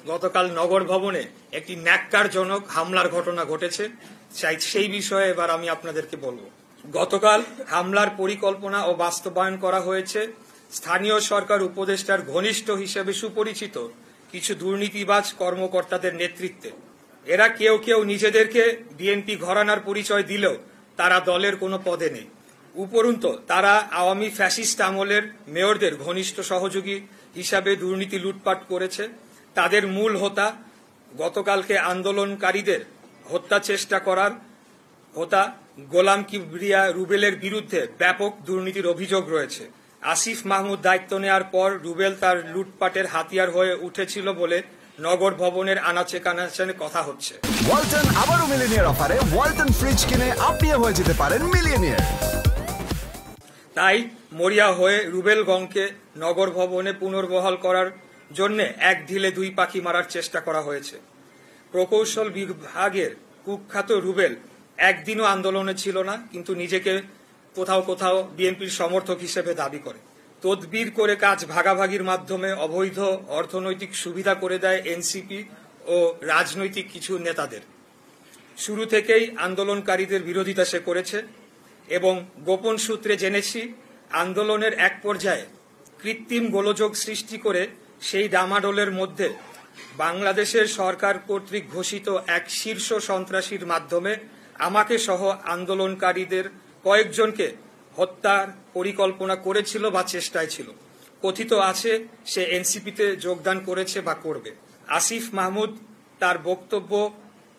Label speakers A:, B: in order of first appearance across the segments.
A: গতকাল নগর ভবনে একটি ন্যাক্কারজনক হামলার ঘটনা ঘটেছে, সেই বিষয়ে এবার আমি আপনাদেরকে বলবো। গতকাল হামলার পরিকল্পনা ও বাস্তবায়ন করা হয়েছে স্থানীয় সরকার উপদেষ্টার ঘনিষ্ঠ হিসেবে সুপরিচিত কিছু দুর্নীতিবাজ কর্মকর্তাদের নেতৃত্বে। এরা কেউ কেউ নিজেদেরকে বিএনপি ঘরানার পরিচয় দিলেও তারা দলের কোনো পদে নেই। উপরন্তু তারা আওয়ামী ফ্যাসিস্ট আমলের মেয়রদের ঘনিষ্ঠ সহযোগী হিসাবে দুর্নীতি লুটপাট করেছে। তাদের মূল হোতা গতকালকে আন্দোলনকারীদের হত্যা চেষ্টা করার হোতা গোলাম কিবরিয়া রুবেলের বিরুদ্ধে ব্যাপক দুর্নীতির অভিযোগ রয়েছে। আসিফ মাহমুদ দায়িত্ব নেওয়ার পর রুবেল তার লুটপাটের হাতিয়ার হয়ে উঠেছিল বলে নগর ভবনের আনাচে কানাচে কথা হচ্ছে।
B: ওয়ালটন আবারও মিলিয়নিয়ার অফারে ওয়ালটন ফ্রিজ কিনে আপনিও হয়ে যেতে পারেন মিলিয়নিয়ার।
A: তাই মরিয়া হয়ে রুবেলগঞ্জকে নগর ভবনে পুনর্বহাল করার জন্য এক ঢিলে দুই পাখি মারার চেষ্টা করা হয়েছে। প্রকৌশল বিভাগের কুখ্যাত রুবেল একদিনও আন্দোলনে ছিল না, কিন্তু নিজেকে কোথাও কোথাও বিএনপির সমর্থক হিসেবে দাবি করে। তদবির করে কাজ ভাগাভাগির মাধ্যমে অবৈধ অর্থনৈতিক সুবিধা করে দেয় এনসিপি ও রাজনৈতিক কিছু নেতাদের। শুরু থেকেই আন্দোলনকারীদের বিরোধিতা সে করেছে এবং গোপন সূত্রে জেনেছি আন্দোলনের এক পর্যায়ে কৃত্রিম গোলযোগ সৃষ্টি করে সেই ডামাডোলের মধ্যে বাংলাদেশের সরকার কর্তৃক ঘোষিত এক শীর্ষ সন্ত্রাসীর মাধ্যমে আমাকে সহ আন্দোলনকারীদের কয়েকজনকে হত্যার পরিকল্পনা করেছিল বা চেষ্টায় ছিল। কথিত আছে সে এনসিপিতে যোগদান করেছে বা করবে। আসিফ মাহমুদ তার বক্তব্য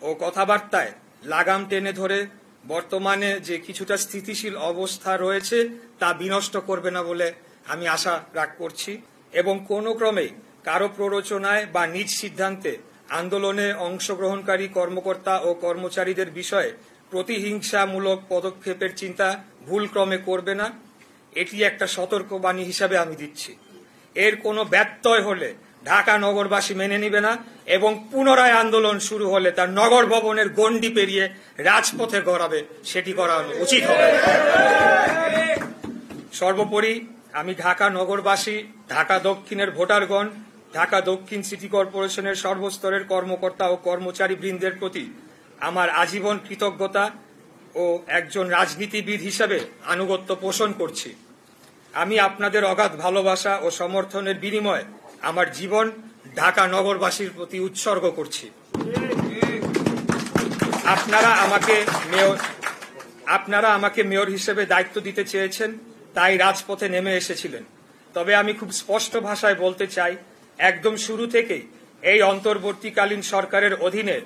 A: ও কথাবার্তায় লাগাম টেনে ধরে বর্তমানে যে কিছুটা স্থিতিশীল অবস্থা রয়েছে তা বিনষ্ট করবে না বলে আমি আশা করছি এবং কোনো ক্রমেই কারো প্ররোচনায় বা নিজ সিদ্ধান্তে আন্দোলনে অংশগ্রহণকারী কর্মকর্তা ও কর্মচারীদের বিষয়ে প্রতিহিংসামূলক পদক্ষেপের চিন্তা ভুলক্রমে করবে না। এটি একটা সতর্কবাণী হিসাবে আমি দিচ্ছি। এর কোনো ব্যত্যয় হলে ঢাকা নগরবাসী মেনে নিবে না এবং পুনরায় আন্দোলন শুরু হলে তার নগর ভবনের গণ্ডি পেরিয়ে রাজপথে গড়াবে, সেটি করা উচিত হবে। সর্বোপরি আমি ঢাকা নগরবাসী, ঢাকা দক্ষিণের ভোটারগণ, ঢাকা দক্ষিণ সিটি কর্পোরেশনের সর্বস্তরের কর্মকর্তা ও কর্মচারী বৃন্দের প্রতি আমার আজীবন কৃতজ্ঞতা ও একজন রাজনীতিবিদ হিসেবে আনুগত্য পোষণ করছি। আমি আপনাদের অগাধ ভালোবাসা ও সমর্থনের বিনিময়ে আমার জীবন ঢাকা নগরবাসীর প্রতি উৎসর্গ করছি। আপনারা আমাকে মেয়র হিসেবে দায়িত্ব দিতে চেয়েছেন, তাই রাজপথে নেমে এসেছিলেন। তবে আমি খুব স্পষ্ট ভাষায় বলতে চাই, একদম শুরু থেকেই এই অন্তর্বর্তীকালীন সরকারের অধীনে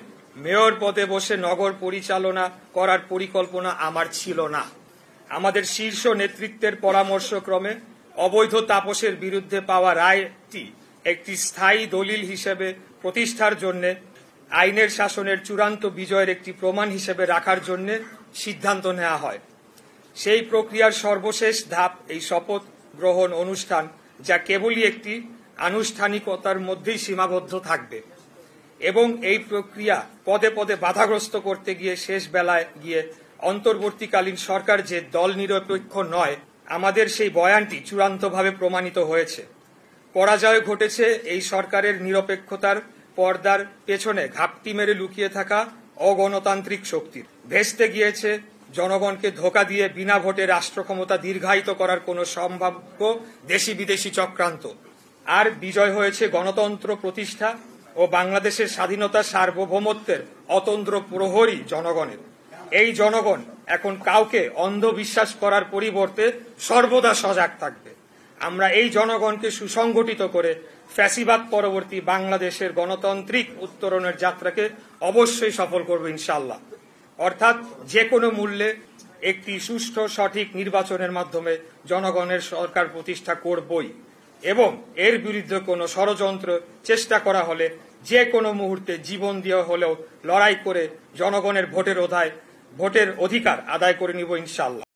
A: মেয়র পদে বসে নগর পরিচালনা করার পরিকল্পনা আমার ছিল না। আমাদের শীর্ষ নেতৃত্বের পরামর্শক্রমে অবৈধ তাপসের বিরুদ্ধে পাওয়া রায়টি একটি স্থায়ী দলিল হিসেবে প্রতিষ্ঠার জন্য আইনের শাসনের চূড়ান্ত বিজয়ের একটি প্রমাণ হিসেবে রাখার জন্য সিদ্ধান্ত নেওয়া হয়। সেই প্রক্রিয়ার সর্বশেষ ধাপ এই শপথ গ্রহণ অনুষ্ঠান, যা কেবলই একটি আনুষ্ঠানিকতার মধ্যেই সীমাবদ্ধ থাকবে এবং এই প্রক্রিয়া পদে পদে বাধাগ্রস্ত করতে গিয়ে শেষ বেলায় গিয়ে অন্তর্বর্তীকালীন সরকার যে দল নিরপেক্ষ নয়, আমাদের সেই বয়ানটি চূড়ান্তভাবে প্রমাণিত হয়েছে। পরাজয় ঘটেছে এই সরকারের নিরপেক্ষতার পর্দার পেছনে ঘাপটি মেরে লুকিয়ে থাকা অগণতান্ত্রিক শক্তির। ভেস্তে গিয়েছে জনগণকে ধোঁকা দিয়ে বিনা ভোটে রাষ্ট্র ক্ষমতা দীর্ঘায়িত করার কোনো সম্ভাব্য দেশি বিদেশি চক্রান্ত। আর বিজয় হয়েছে গণতন্ত্র প্রতিষ্ঠা ও বাংলাদেশের স্বাধীনতা সার্বভৌমত্বের অতন্দ্র প্রহরী জনগণের। এই জনগণ এখন কাউকে অন্ধবিশ্বাস করার পরিবর্তে সর্বদা সজাগ থাকবে। আমরা এই জনগণকে সুসংগঠিত করে ফ্যাসিবাদ পরবর্তী বাংলাদেশের গণতান্ত্রিক উত্তরণের যাত্রাকে অবশ্যই সফল করব ইনশাআল্লাহ। অর্থাৎ যে কোনো মূল্যে একটি সুষ্ঠু সঠিক নির্বাচনের মাধ্যমে জনগণের সরকার প্রতিষ্ঠা করবই এবং এর বিরুদ্ধে কোনো ষড়যন্ত্র চেষ্টা করা হলে যে কোনো মুহূর্তে জীবন দিয়ে হলেও লড়াই করে জনগণের ভোটের অধিকার আদায় করে নিব ইনশাআল্লাহ।